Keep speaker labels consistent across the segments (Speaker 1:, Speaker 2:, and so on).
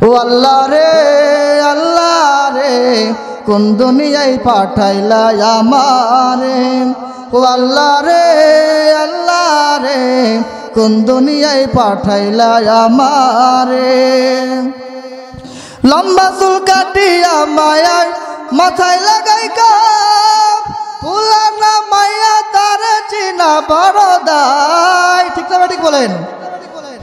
Speaker 1: ও আল্লাহ রে কোন দুনিয়ায় পাঠাইলা আমারে। ও আল্লাহ রে কোন দুনিয়ায় পাঠাইলা আমারে। লম্বা চুল কাটিয়া মায়ায় মাথায় লাগাই কাপ, পুলানা মায়া তার চিনা বড় দায়। ঠিক না ঠিক বলেন?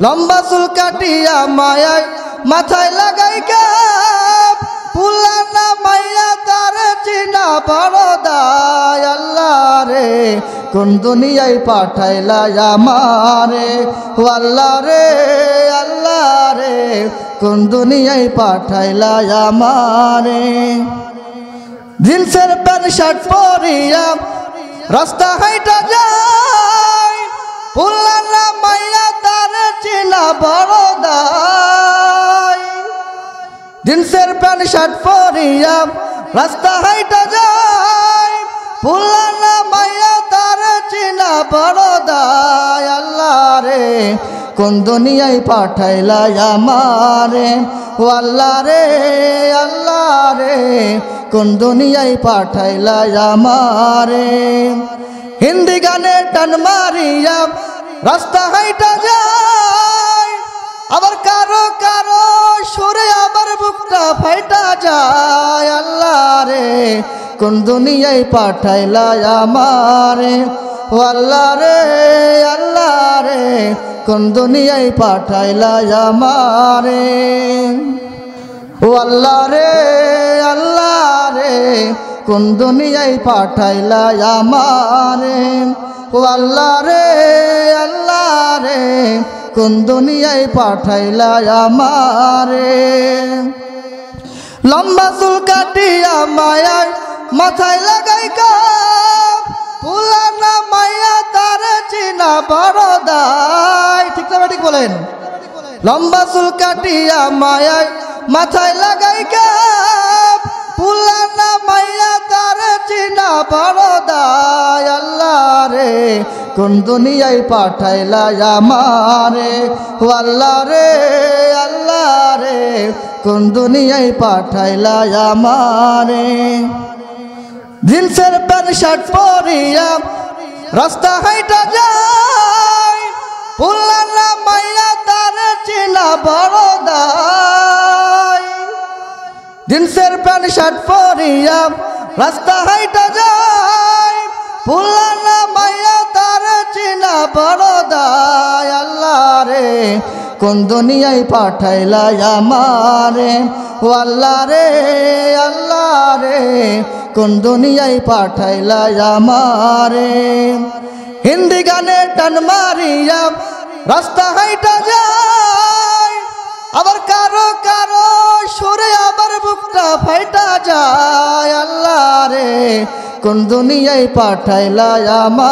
Speaker 1: লম্বা চুল কাটিয়া মায়ায় মাথায় লাগাই কাপ, পুলানা মাইয়া তার চিনা বড় দায়। আল্লাহ রে কোন দুনিয়ায় পাঠাইলা আমারে। ও আল্লাহ রে কোন দুনিয়ায় পাঠাইলা আমারে। জিন্সের প্যান্ট শার্ট পরিয়া রাস্তা হাইটা যায়, পুলানা মাইয়া তার চিনা বড় দায়। জিন্সের প্যান্ট শার্ট পরিয়া রাস্তা হাইটা যায়, পুলানা মাইয়া তার চিনা বড় দায়। আল্লাহ রে কোন দুনিয়ায় পাঠাইলা আমারে। ও আল্লাহ রে কোন দুনিয়ায় পাঠাইলা আমারে। হিন্দি গানে টান মারিয়া রাস্তা হাইটা যায়, আবার কারো কারো সুরে আবার বুকটা ফাইটা যায়। আল্লাহ রে কোন দুনিয়ায় পাঠাইলা আমারে। ও আল্লাহ রে কোন দুনিয়ায় পাঠাইলা আমারে। ও আল্লাহ রে কোন দুনিয়ায় পাঠাইলা আমারে। ও আল্লাহ রে কোন দুনিয়ায় পাঠাইলা আমারে। লম্বা চুল কাটিয়া মায়ায় মাথায় লাগাই কাপ, পুলানা মাইয়া তার চিনা বড় দায়। ঠিক না ঠিক বলেন? লম্বা চুল কাটিয়া মায়ায় মাথায় লাগাই কাপ, পুলানা মাইয়া তার চিনা বড় দায়। আল্লাহ রে কোন দুনিয়ায় পাঠাইলা আমারে। ও আল্লাহ রে কোন দুনিয়ায় পাঠাইলা আমারে। জিন্সের প্যান্ট শার্ট পরিয়া রাস্তা হাইটা যায়, পুলানা মাইয়া তার চিনা বড় দায়। জিন্সের প্যান্ট শার্ট পরিয়া রাস্তা হাইটা যায়, পুলানা মাইয়া তার চিনা বড় দায়। আল্লাহ রে কোন দুনিয়ায় পাঠাইলা আমারে। ও আল্লাহ রে কোন দুনিয়ায় পাঠাইলা আমারে। হিন্দি গানে টান মারিয়া রাস্তা হাইটা যায়, আবার কারো কারো সুরে আবার বুকটা ফাইটা যায়। আল্লাহ রে কোন দুনিয়ায় পাঠাইলা আমারে।